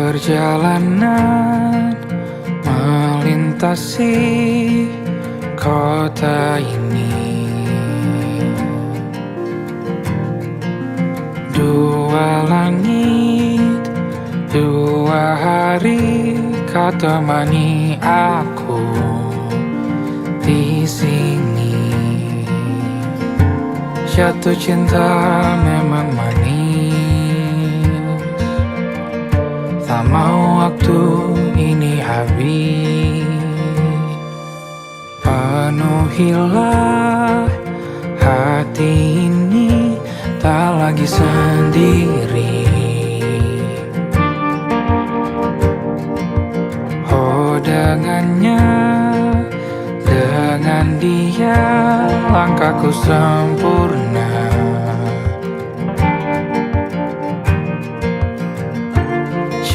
Perjalanan melintasi kota ini, dua langit, dua hari kau temani aku di sini. Jatuh cinta memang manis, tak mau waktu ini habis. Penuhilah hati ini, tak lagi sendiri. Oh dengannya, dengan dia langkahku sempurna.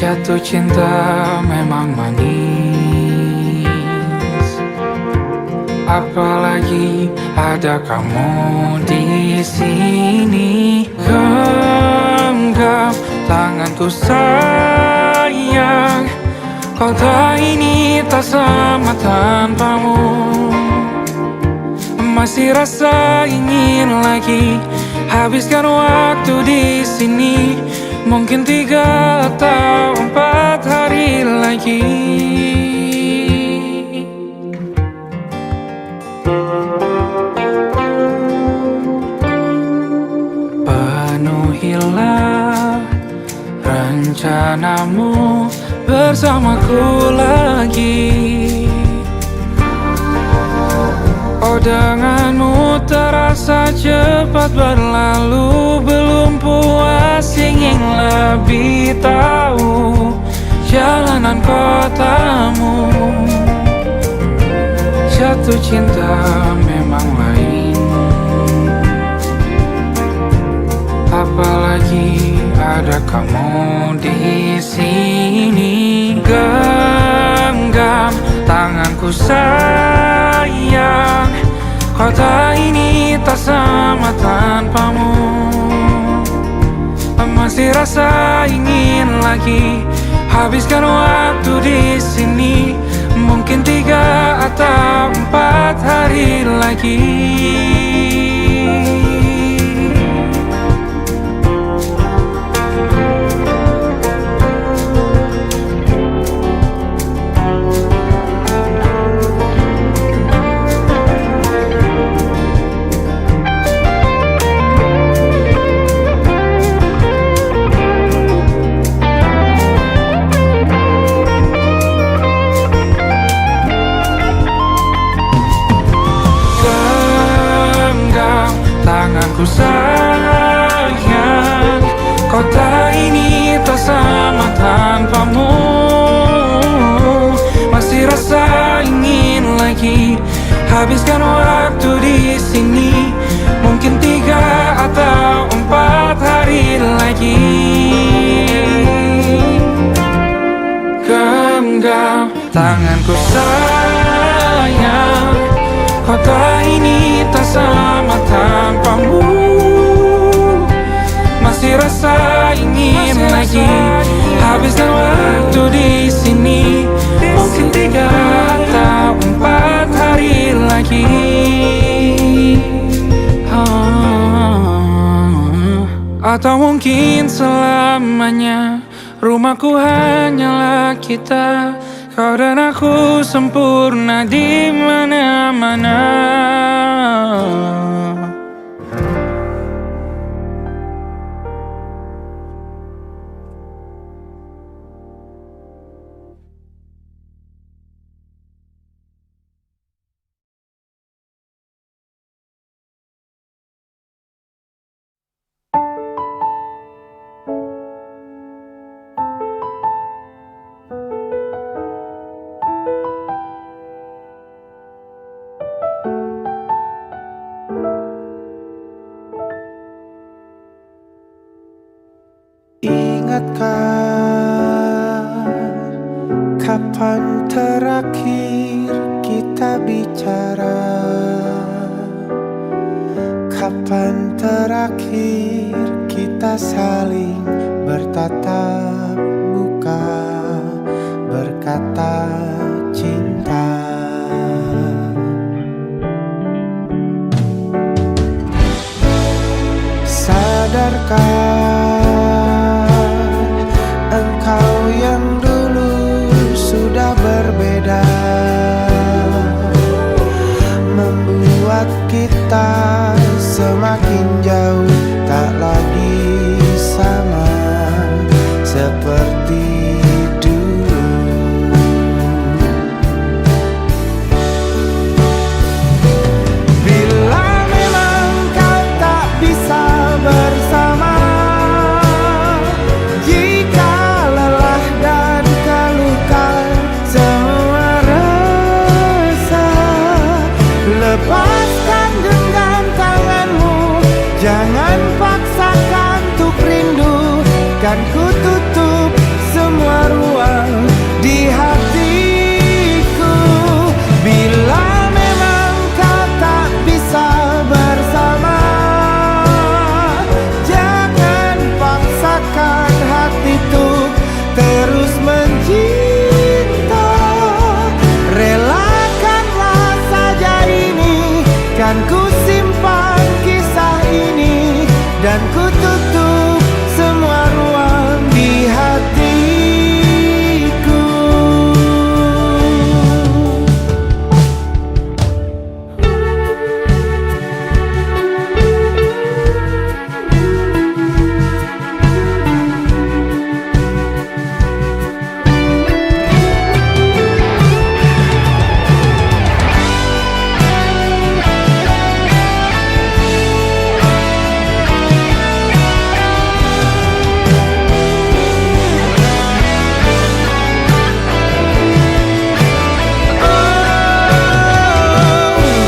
Jatuh cinta memang manis, apalagi ada kamu di sini. Genggam tanganku sayang, kota ini tak sama tanpamu. Masih rasa ingin lagi habiskan waktu di sini. Mungkin 3 atau 4 hari lagi. Penuhilah rencanamu bersamaku lagi. Oh denganmu terasa cepat berlalu, belum puas ingin lebih tahu jalanan kotamu. Jatuh cinta memang lain, apalagi ada kamu di sini. Genggam tanganku sayang, kota ini tak sama tanpamu. Masih rasa ingin lagi habiskan waktu di sini. Mungkin 3 atau 4 hari lagi. Tanganku sayang, kota ini tak sama tanpamu. Masih rasa ingin lagi habiskan waktu di sini. Mungkin 3 atau 4 hari lagi. Genggam tanganku sayang, kota ini tak sama tanpamu. Masih rasa ingin lagi habiskan waktu di sini. Mungkin 3 atau 4 hari lagi. Atau mungkin selamanya. Rumahku hanyalah kita, kau dan aku sempurna di mana-mana. Ingatkah kapan terakhir kita bicara? Kapan terakhir kita saling bertatap muka? Walau yang dulu sudah berbeda, membuat kita semakin jauh, tak lagi sama seperti dulu. Bila memang kau tak bisa bersama, jika lelah dan keluhkan semua resah, lepaskan genggam tanganmu, jangan paksakan untuk rindu. Kan ku tutup semua ruang di hatiku. Bila memang kau tak bisa bersama, jangan paksakan hati tuh terus mencinta. Relakanlah saja ini, kan ku simpan kisah ini, dan ku tutup semua ruang di hatiku.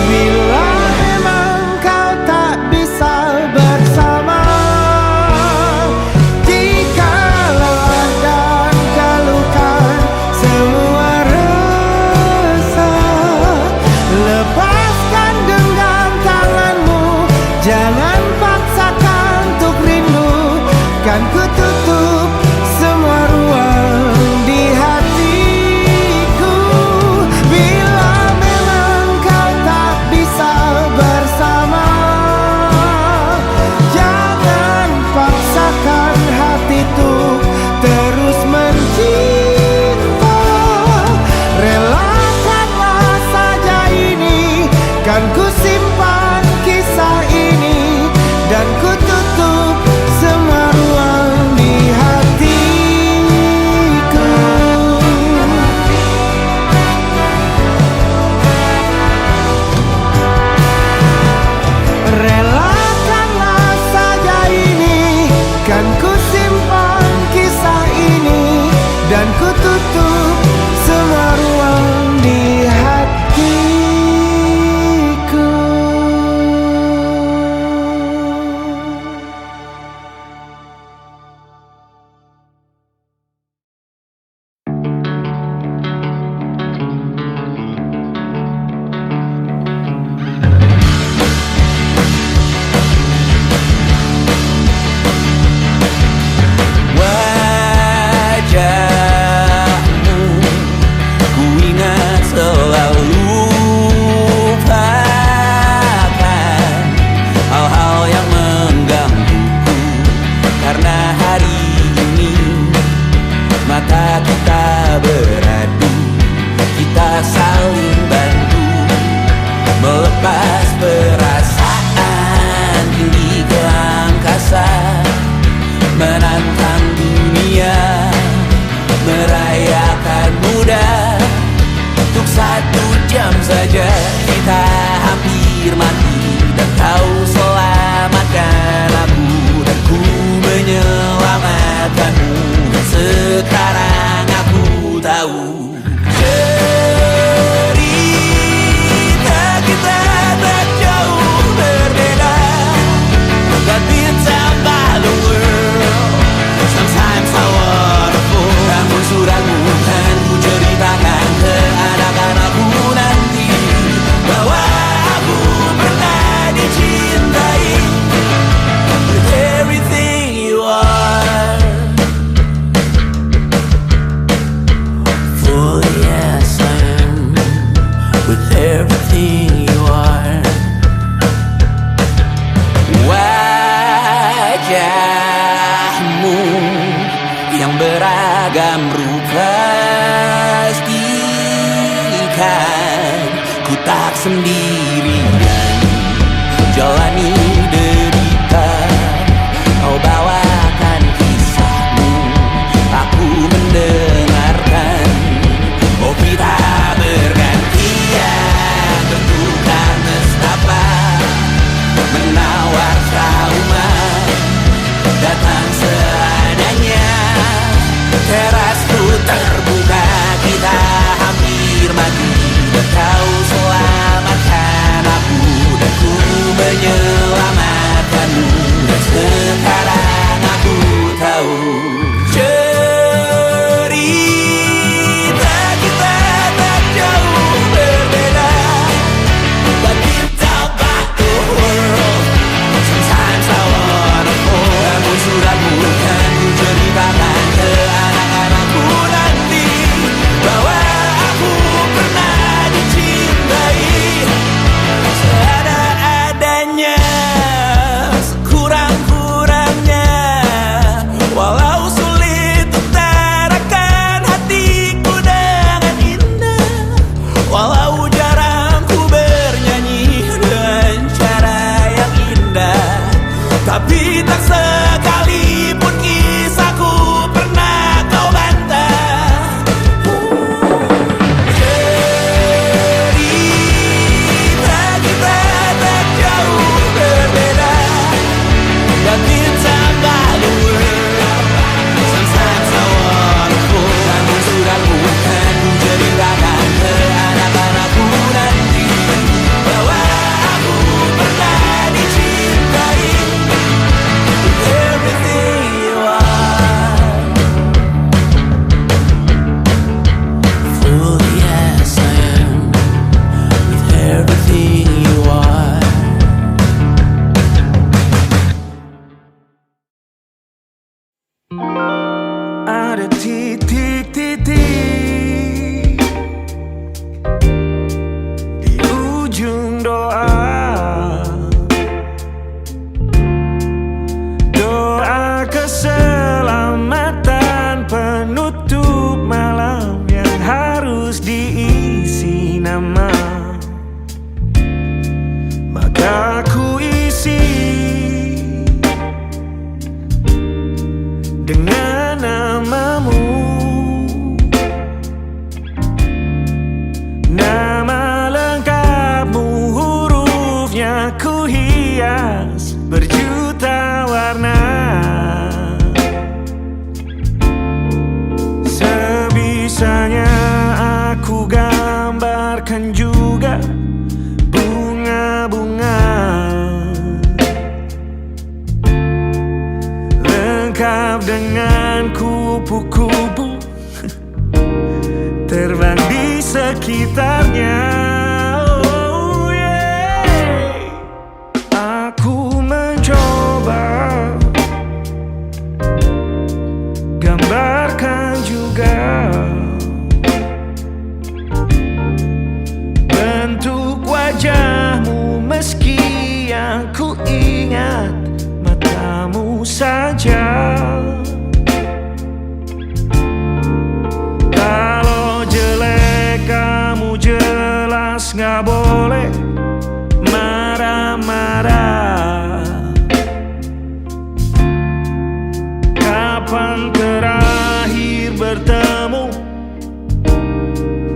Bila memang kau tak bisa bersama, jika lelah dan keluhkan semua resah, lepaskan genggam tanganmu, jangan paksakan untuk rindu. Kan ku tutup semua ruang di hatiku. Bila memang kau tak bisa bersama, jangan paksakan hati tuh terus mencinta. Relakanlah saja ini, kan ku simpan kisah ini, dan ku tutup semua ruang di hatiku. Relakanlah saja ini, kan ku simpan kisah ini, dan ku tutup semua ruang di hatiku. Wajahmu ku ingat selalu, lupakan hal-hal yang menggangguku. Karena hari ini mata kita beradu, kita saling bantu melepas perasaan tinggi ke angkasa, menantang dunia, merayakan muda. Untuk 1 jam saja kita hampir mati, dan kau selamatkan aku, dan ku menyelamatkanmu. Dan sekarang aku tahu cerita kita tak jauh berbeda, but it's a balloon world. Sometimes I wonderful. Namun suratmu kan ku ceritakan ke anak-anakku nanti, bahwa aku pernah dicintai with everything you are. For pastikan ku tak sendirian jalani derita. Kau bawakan kisahmu, aku mendengarkan. Oh kita bergantian, bertukar nestapa, menawar trauma, datang seadanya. Terasku terbuka, kita hampir mati, dan kau selamatkan aku, dan ku menyelamatkanmu. Dan sekarang aku tahu cerita kita tak jauh berbeda. But you talk about the world, sometimes I wanna fall. Namun suratmu kan ku ceritakan ke anak-anakku nanti, bahwa aku pernah dicintai seada-adanya, sekurang-kurangnya. Walau sulit utarakan hatiku dengan indah, walau jarang ku bernyanyi dengan cara yang indah, tapi tak sekalipun kisahku pernah kau bantah. Cerita kita tak jauh berbeda, but it's about the world. Sometimes I wanna fall. Namun suratmu kan ku ceritakan ke anak-anakku nanti, bahwa aku pernah dicintai with everything you are. Fully as I am, with everything you are. Ada titik-titik di ujung doa, doa keselamatan penutup malam yang harus diisi nama. Maka ku isi dengan namamu, nama lengkapmu, hurufnya ku hias berjuta warna. Sebisanya aku gambarkan juga bunga-bunga, lengkap dengan kupu-kupu terbang di sekitarnya. Oh yeah. Aku mencoba gambarkan juga bentuk wajahmu, meski yang ku ingat matamu saja. Kalau jelek kamu jelas gak boleh marah-marah. Kapan terakhir bertemu,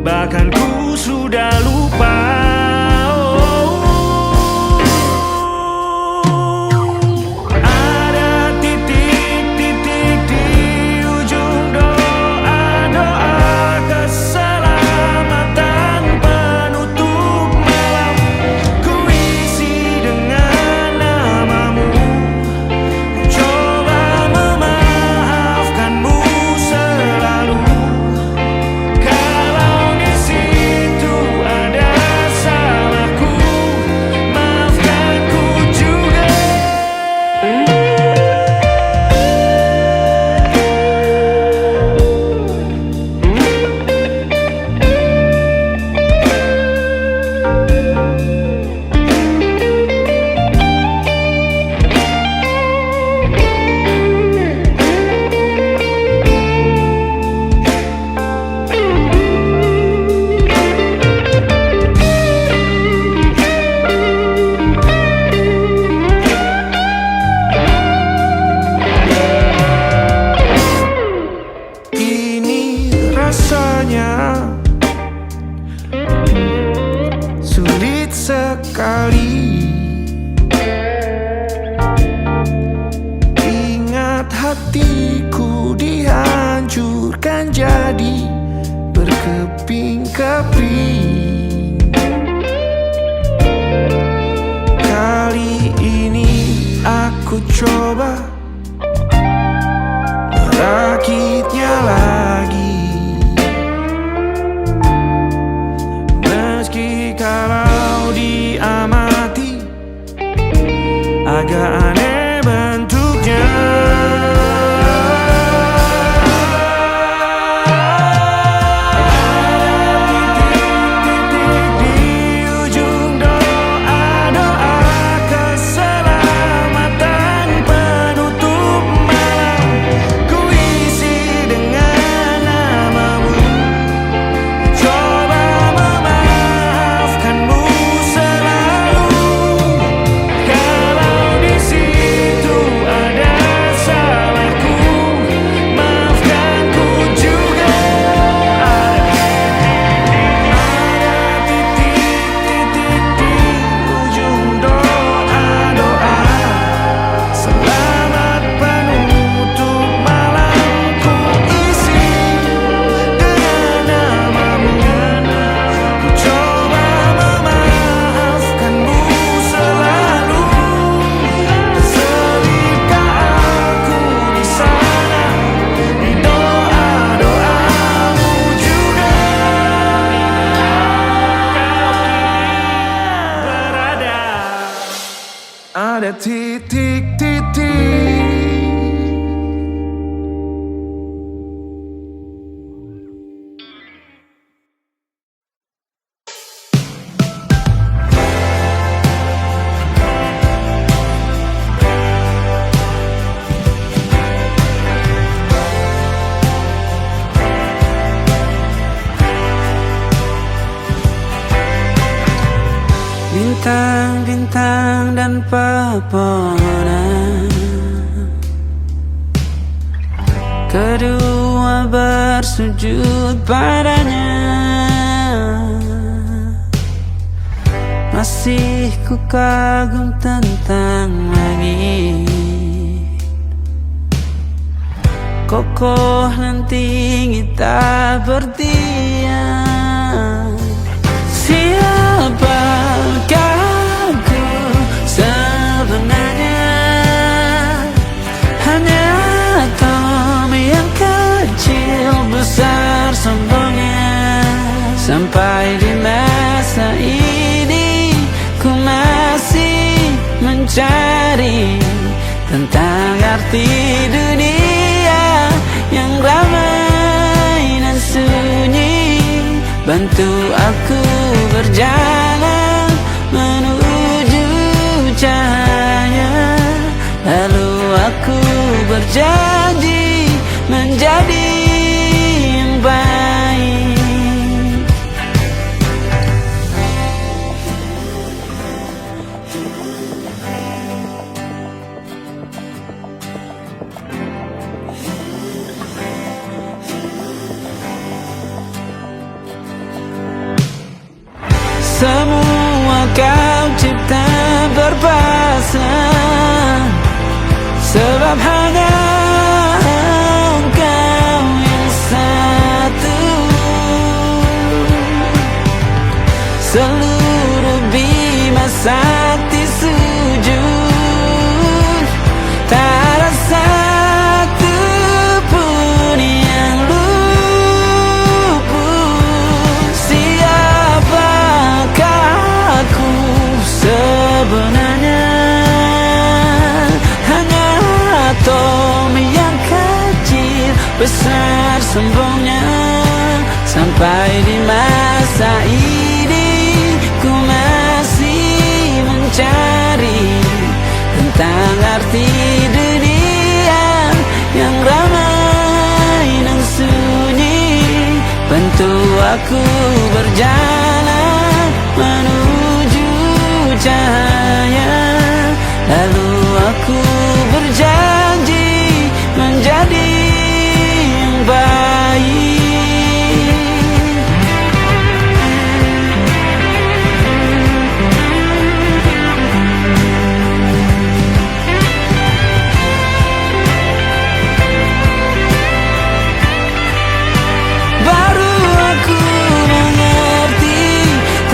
bahkan ku sudah lupa. Ada titik-titik di ujung doa, doa keselamatan penutup malam. Ku isi dengan namamu, ku coba memaafkanmu selalu. Kalau di situ ada kali. Ingat hatiku dihancurkan jadi berkeping-keping. Kali ini aku coba merakitnya lagi. Meski kalau diamati agak aneh bentuknya. Ada titik-titik. Bintang-bintang dan pepohonan, kedua bersujud padanya. Masih ku kagum tentang langit, kokoh dan tinggi tak berdiam. Siapakah aku sebenarnya? Hanya atom yang kecil besar sombongnya. Sampai di masa ini ku masih mencari tentang arti dunia yang ramai dan sunyi. Bantu aku berjalan menuju cahaya, lalu aku berjanji menjadi yang baik. Semua kau cipta berpasang, sebab hanya engkau yang satu. Seluruh bima sakti sujud, tak ada satu pun yang luput. Siapakah aku sebenarnya? Hanya atom yang kecil besar sombongnya. Sampai di masa ini ku masih mencari tentang arti dunia yang ramai dan sunyi. Bantu aku berjalan menuju cahaya, lalu aku berjanji menjadi yang baik.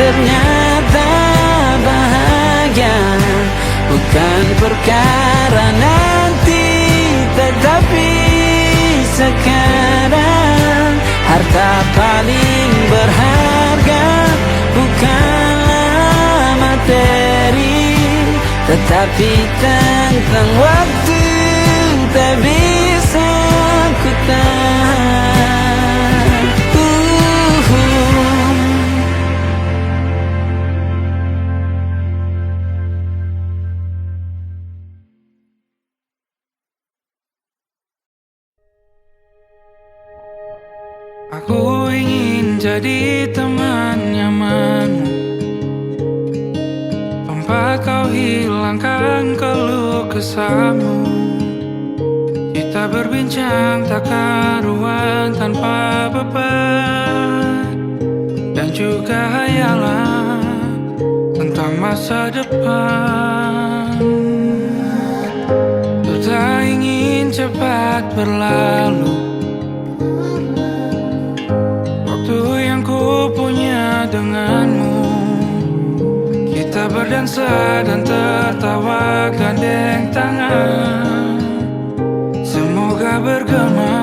ternyata bahagia bukan perkara nanti, tetapi sekarang. Harta paling berharga bukanlah materi, tetapi tentang waktu tak bisa ku tahan. Aku ingin jadi teman nyamanmu, tempat kau hilangkan keluh kesahmu. Kita berbincang tak karuan tanpa beban, dan juga hayalan tentang masa depan. Ku tak ingin cepat berlalu punya denganmu. Kita berdansa dan tertawa gandeng tangan. Semoga bergema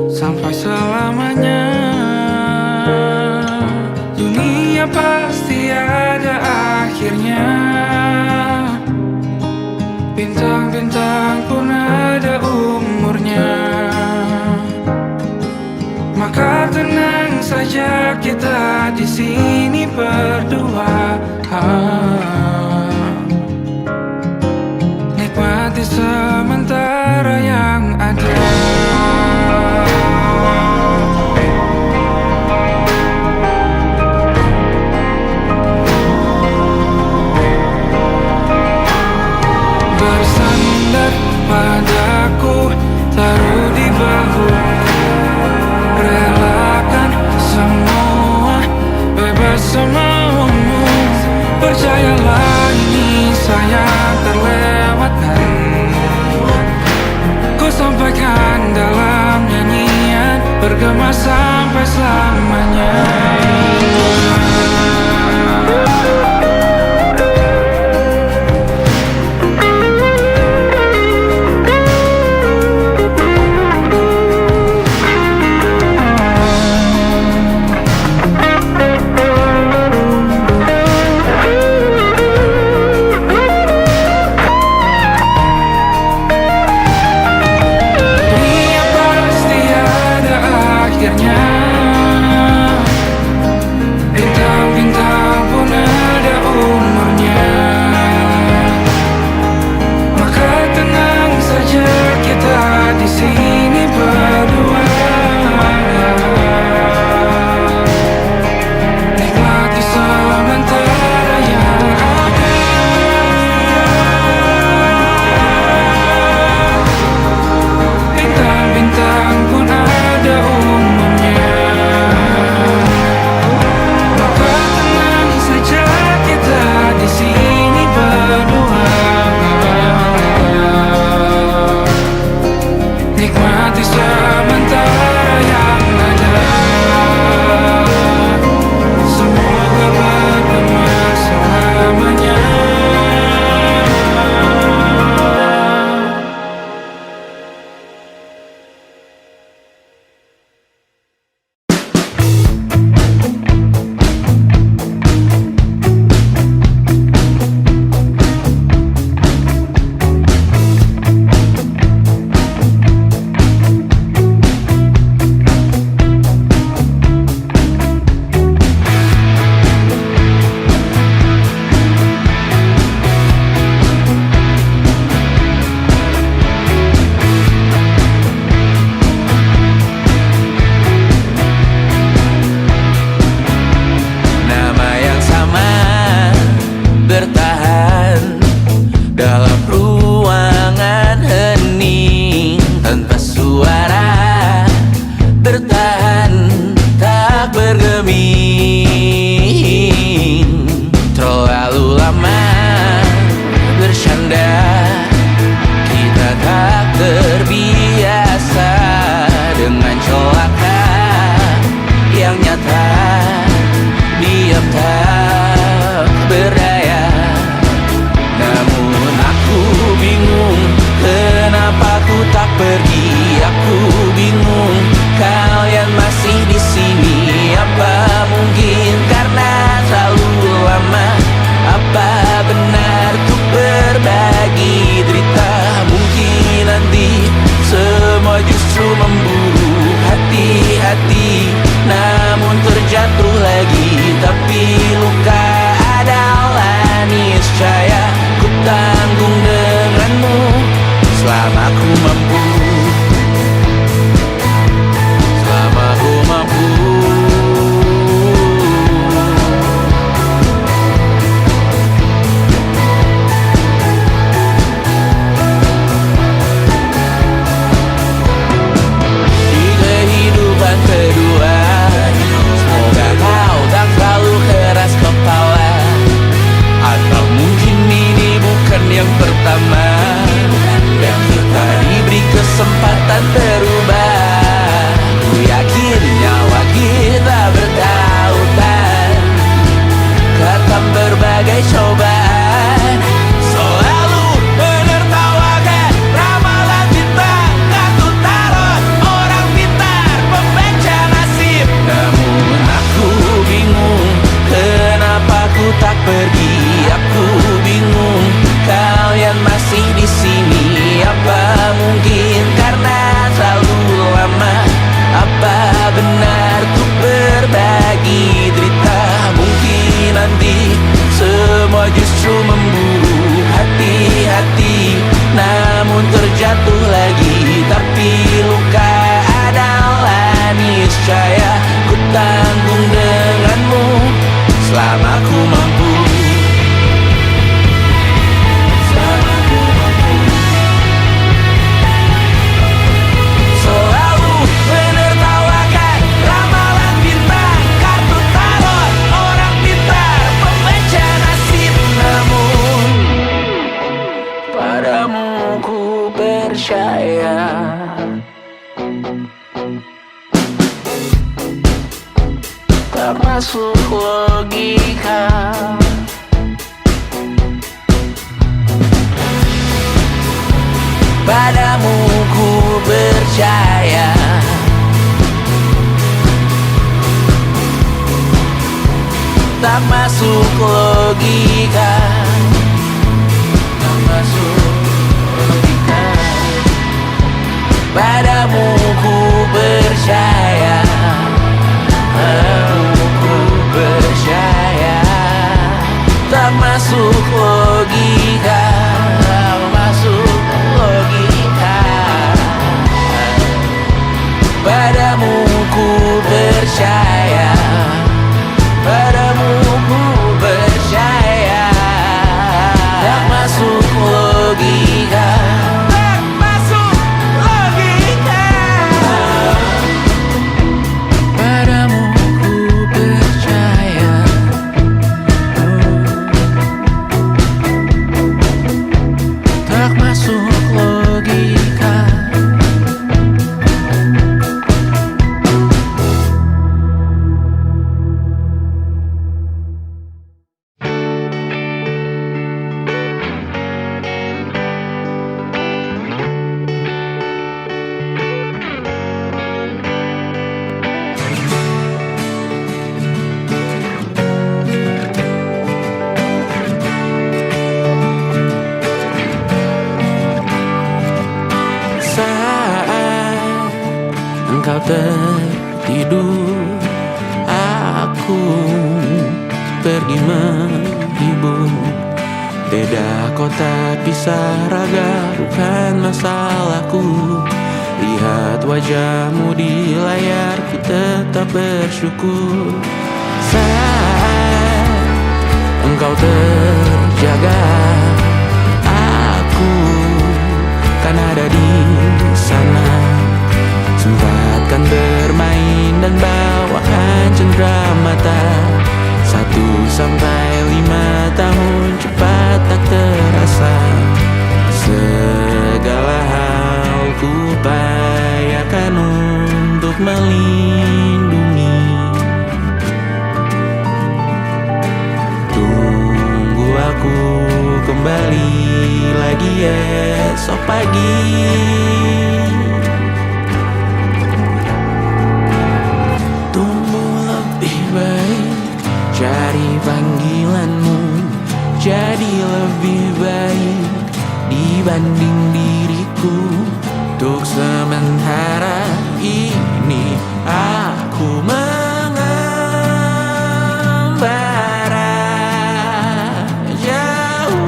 sampai selamanya. Dunia pasti ada akhirnya, bintang-bintang pun ada umurnya. Maka tenang saja kita di sini berdua, nikmati sementara yang ada. Bersandar padaku, taruh di bahu, relakan semua, bebas semaumu. Percayalah ini sayang terlewatkan, ku sampaikan dalam nyanyian, bergema sampai selamanya. Bintang-bintang pun ada umurnya. Maka tenang saja kita di sini berdua, nikmati sementara yang ada. Bintang-bintang pun ada umurnya. Di sini berdua, nikmati sementara yang ada. Semoga bergema selamanya. Yang nyata diam tak hati, namun terjatuh lagi. Tapi luka adalah niscaya, ku tanggung denganmu selama ku mampu. Selama ku mampu. Di kehidupan kedua, semoga kau tak terlalu keras kepala. Atau mungkin ini bukan yang pertama, yang kita diberi kesempatan berubah. Ku yakin nyawa kita bertautan, ketam berbagai cobaan. Selalu menertawakan ramalan bintang, kartu tarot orang pintar, pembaca nasib. Namun aku bingung, kenapa ku tak pergi. Aku bingung, kalian masih di sini. Apa mungkin karena terlalu lama? Apa benar ku berbagi derita? Mungkin nanti semua justru memburu. Hati-hati, namun terjatuh lagi. Tapi luka adalah niscaya, ku tanggung denganmu selama ku mampu. Selama ku mampu. Selalu menertawakan ramalan bintang, kartu tarot orang pintar, pembaca nasib. Namun padamu ku percaya. Tak masuk logika. Padamu ku percaya. Tak masuk logika. Tak masuk logika. Padamu ku percaya. Padamu ku percaya. Tak masuk logika. Tak masuk logika. Padamu ku percaya. Padamu ku percaya. Tak masuk logika. Tak masuk logika. Padamu ku percaya. Tak masuk logika. Saat engkau tertidur, aku pergi menghibur. Beda kota pisah raga bukan masalahku. Lihat wajahmu di layar, ku tetap bersyukur. Saat engkau terjaga, aku kan ada di sana. Sempatkan bermain dan bawakan cendera mata. 1-5 tahun cepat tak terasa. Segala hal ku upayakan untuk melindungi. Tunggu aku kembali lagi esok pagi. Tumbuh lebih baik, cari panggilanmu. Jadi lebih baik dibanding diriku. Untuk sementara ini ku mengembara jauh.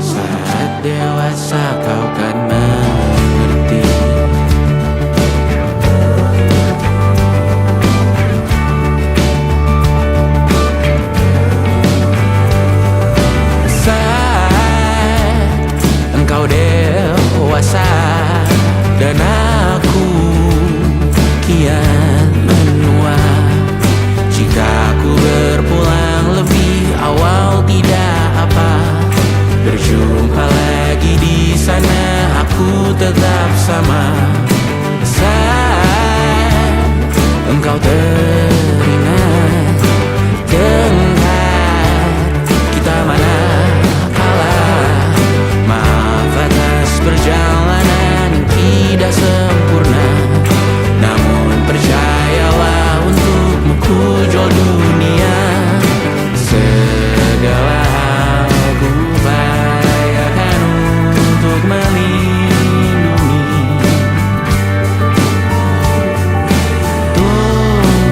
Saat dewasa kau kan mengerti. Saat engkau dewasa dan aku kian menua. Jika ku berpulang lebih awal tidak apa. Berjumpa lagi di sana, aku tetap sama. Saat engkau teringat tengah kita mana kalah. Maaf atas perjalanan yang tidak sempurna, namun percayalah untukmu ku jual dunia. Segala hal ku bayarkan untuk melindungi. Tunggu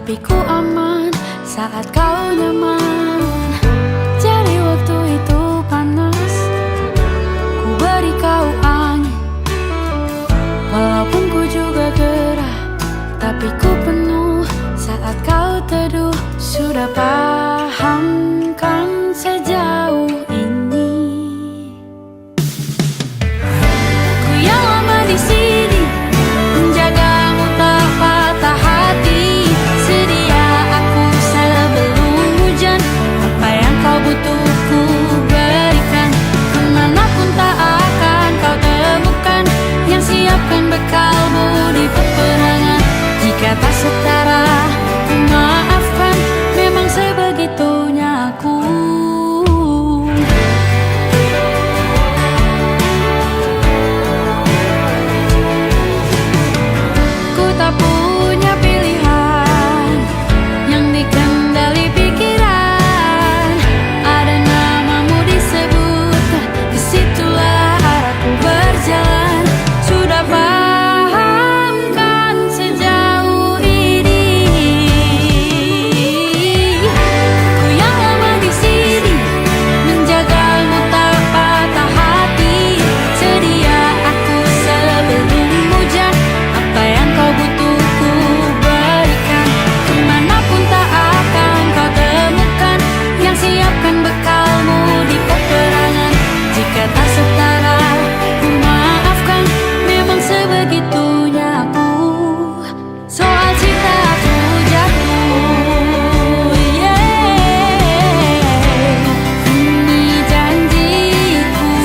tapi ku aman saat kau nyaman. Jadi waktu itu panas, ku beri kau angin. Walaupun ku juga gerah, tapi ku penuh saat kau teduh. Sudah paham kan sejauh ini? Ku yang lama di sini menjagamu tak patah hati. Sedia aku sebelum hujan, apa yang kau butuh ku berikan. Kemanapun tak akan kau temukan yang siapkan bekalmu di peperangan. Jika tak setara, ku maafkan. Memang sebegitunya aku. Ku tak punya pilihan yang dikendali pikiran. Ada namamu disebut, disitulah arahku berjalan. Sudah paham kan sejauh ini? Ku yang lama di sini menjagamu tak patah hati. Sedia aku sebelum hujan, apa yang kau butuh ku berikan. Kemanapun tak akan kau temukan yang siapkan bekalmu di peperangan. Jika tak setara, ku maafkan. Memang sebegitunya aku. Soal cinta aku jatuh, ini janjiku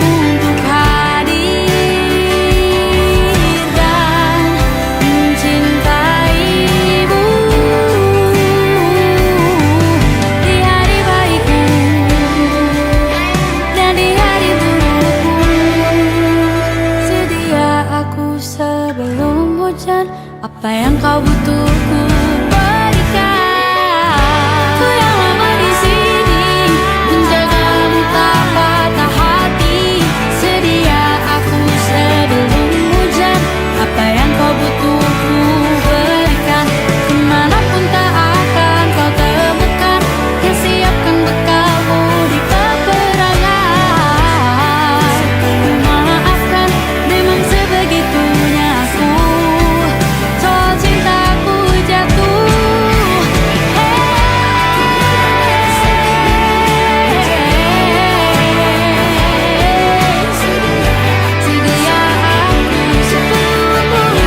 untuk hadir dan mencintaimu di hari baikku dan di hari burukku. Sedia aku sebelum hujan, apa yang kau butuh ku berikan. Ku yang lama di sini menjagamu tak patah hati. Sedia aku sebelum hujan, apa yang kau butuh ku berikan. Kemanapun tak akan kau temukan yang siapkan bekalmu di peperangan. Ku maafkan. Memang sebegitunya aku. Soal cintaku jatuh, sedia aku sebelum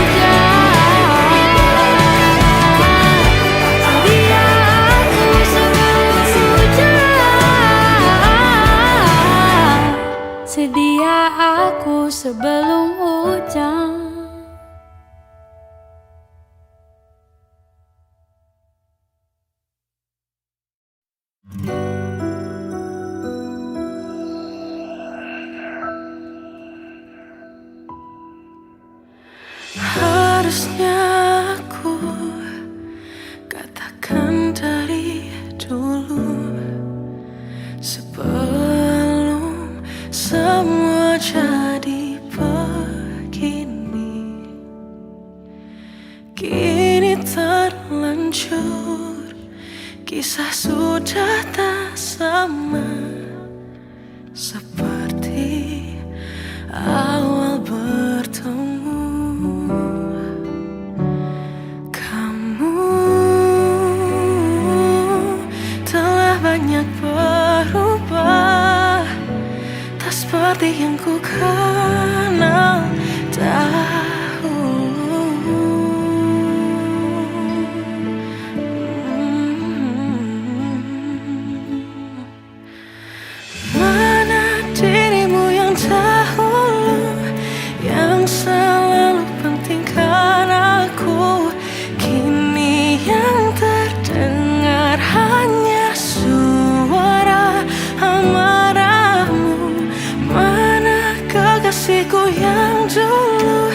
hujan. Sedia aku sebelum hujan. Sedia aku sebelum hujan. Harusnya aku katakan dari dulu, sebelum semua jadi begini. Kini terlanjur, kisah sudah tak sama seperti awal bertemu. Kamu telah banyak berubah, tak seperti yang ku kenal dahulu. Mana dirimu yang dahulu, yang selalu pentingkan aku. Kini yang terdengar hanya suara amarahmu. Mana kekasihku yang dulu,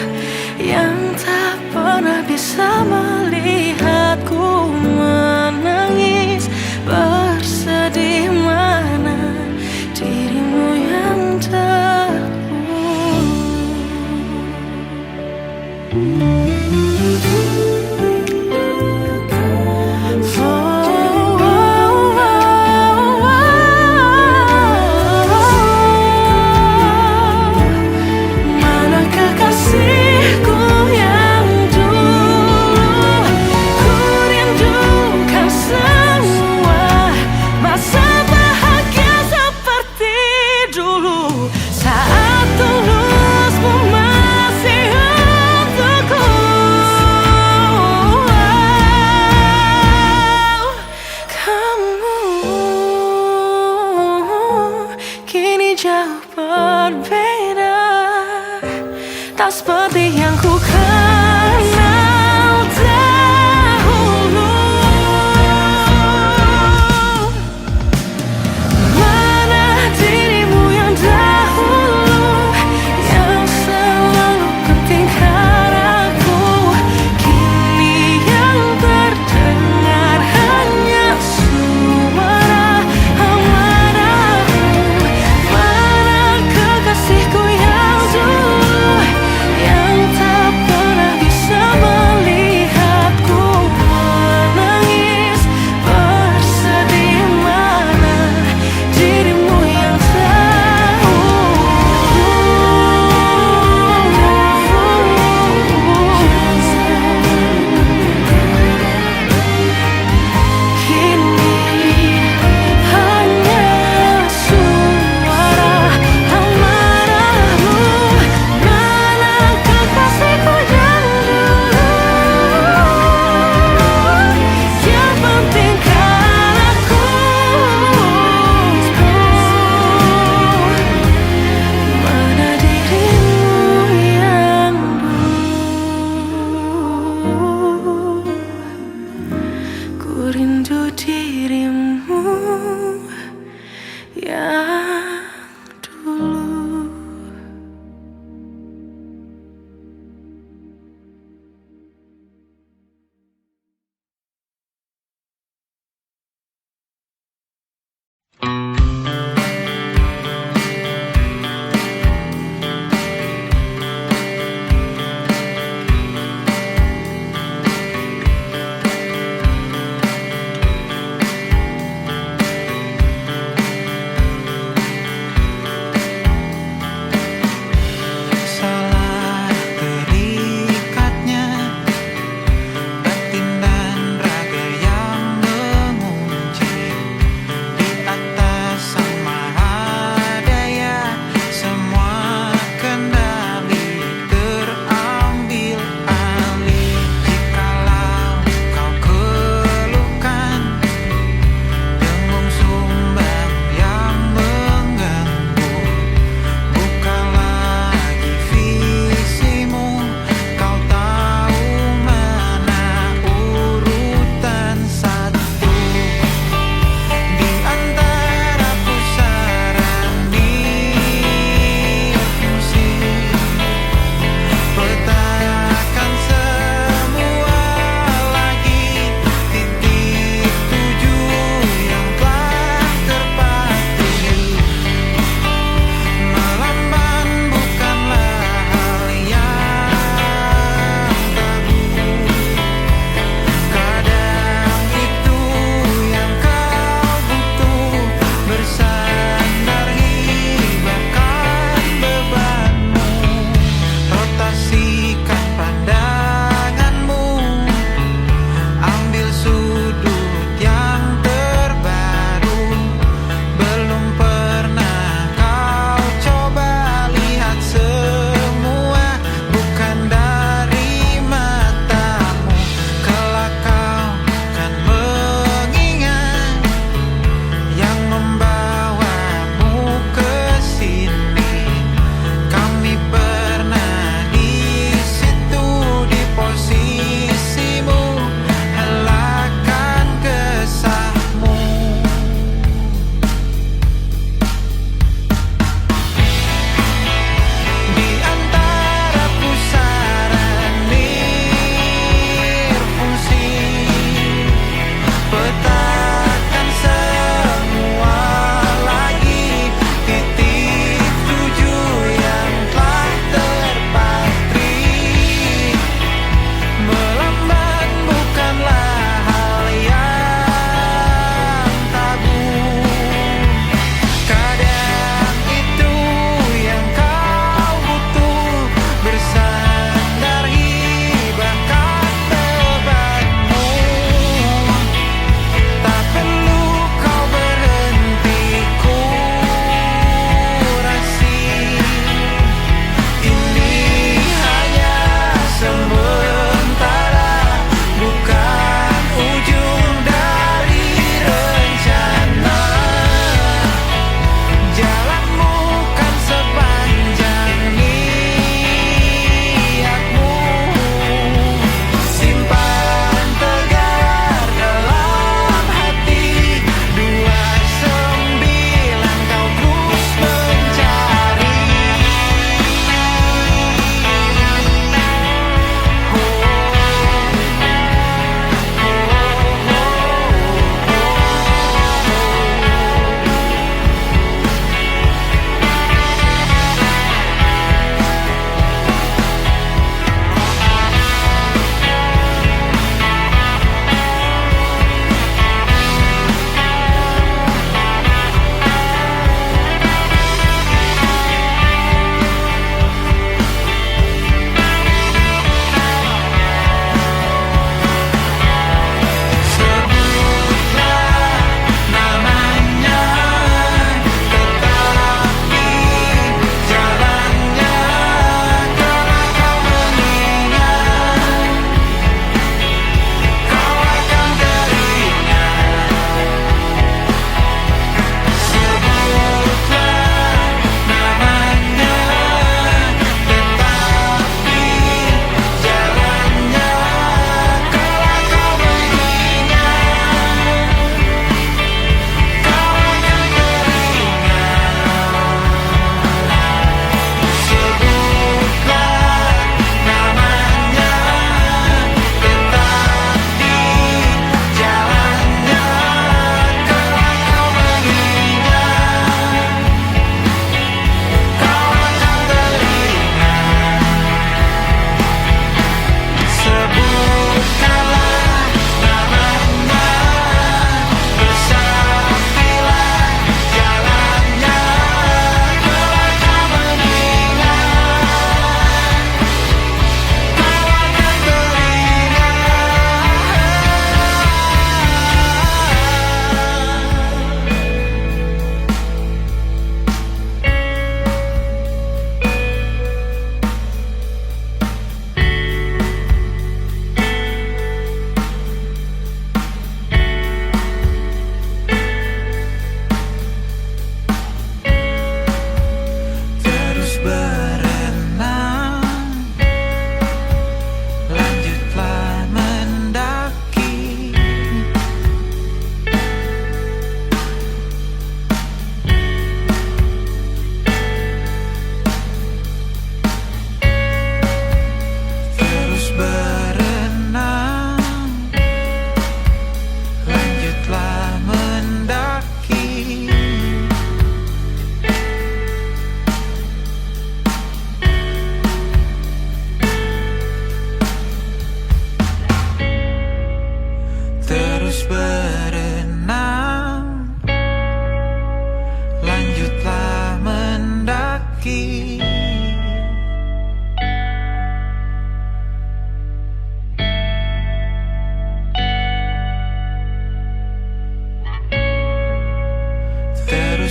jauh berbeda, tak seperti yang ku kenal dahulu. Mana dirimu yang dahulu, yang selalu pentingkan aku. Kini yang terdengar hanya suara amarahmu. Mana kekasihku yang dulu, yang tak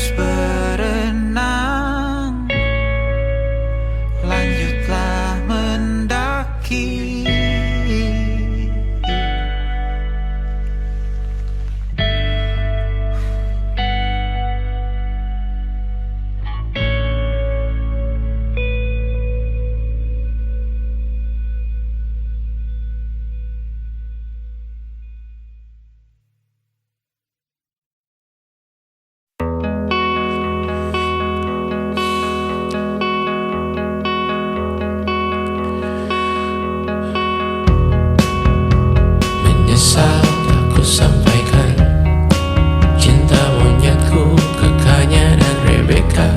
terus berenang, lanjutlah mendaki. Menyesal aku sampaikan cinta monyetku ke Kanya dan Rebecca.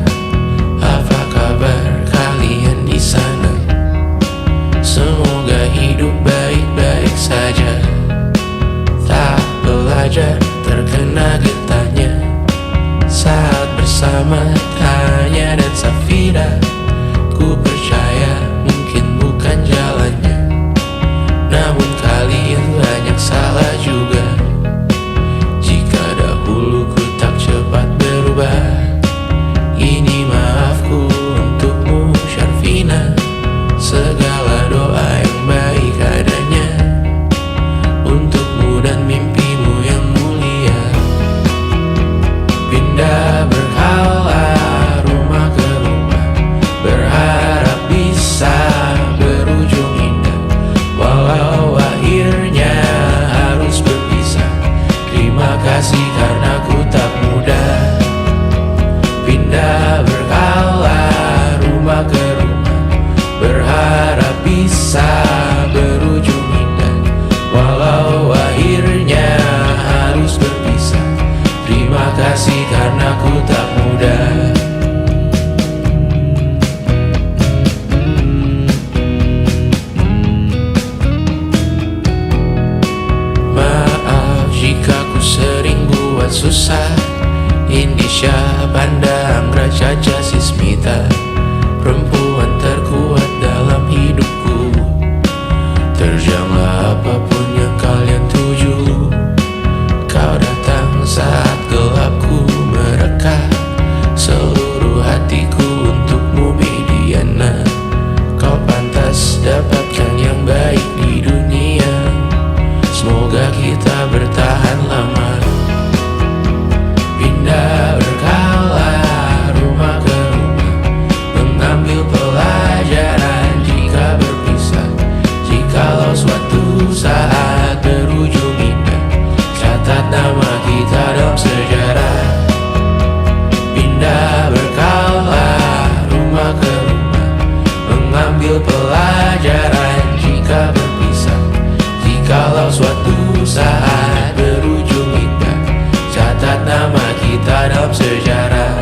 Apa kabar kalian di sana? Semoga hidup baik-baik saja. Tak belajar terkena getahnya saat bersama Tanya dan Safira. Ku percaya mungkin bukan jalannya, namun kalian banyak salah juga. Jika dahulu ku tak cepat berubah, ini maafku untukmu Syarfina. Segala doa yang baik adanya untukmu dan mimpimu yang mulia. Pindah berhala rumah ke rumah, berharap bisa berujung indah. Walau akhirnya harus berpisah, terima kasih karena ku tak mudah. Pindah berkala rumah ke rumah, berharap bisa berujung indah. Walau akhirnya harus berpisah, terima kasih karena ku tak mudah. Maaf jika ku sering buat susah. Indisha, Banda, Anggra, Caca, Sismita, perempuan terkuat dalam hidupku. Terjanglah apapun yang kalian tuju. Kau datang saat gelapku mereka. Seluruh hatiku untukmu Mediana. Kau pantas dapatkan yang baik di dunia. Semoga kita bertahan lama. Pindah berkala rumah ke rumah, mengambil pelajaran jika berpisah. Jikalau suatu saat berujung indah, catat nama kita dalam sejarah. Pindah berkala rumah ke rumah, mengambil pelajaran jika berpisah. Jikalau suatu saat berujung indah, catat nama kita dalam sejarah.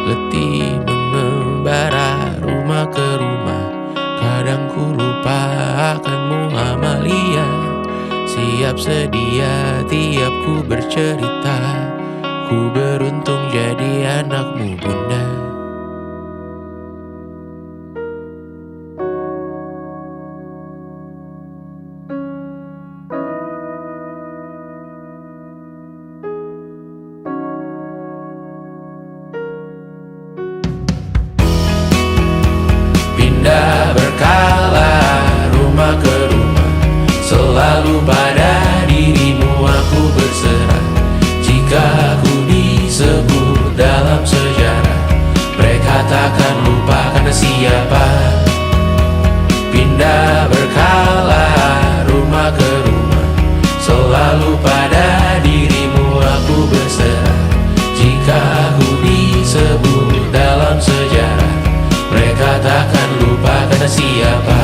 Letih mengembara rumah ke rumah, kadang ku lupa akanmu Amalia. Siap sedia tiap ku bercerita, ku beruntung jadi anakmu bunda. Pindah berkala rumah ke rumah, selalu pada dirimu aku berserah. Jika aku disebut dalam sejarah, mereka takkan lupa karena siapa. Pindah berkala rumah ke rumah, selalu pada dirimu aku berserah. Jika aku disebut dalam sejarah, mereka takkan lupa kata siapa.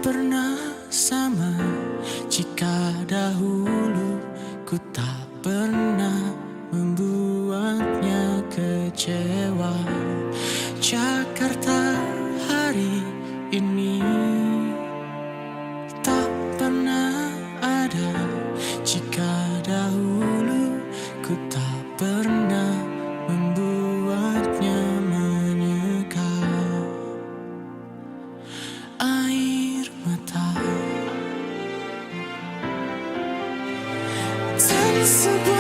pernah sama jika dahulu ku tak pernah membuatnya kecewa. Jakarta hari ini tak pernah ada jika dahulu ku tak pernah membuatnya menyeka. Air mata dan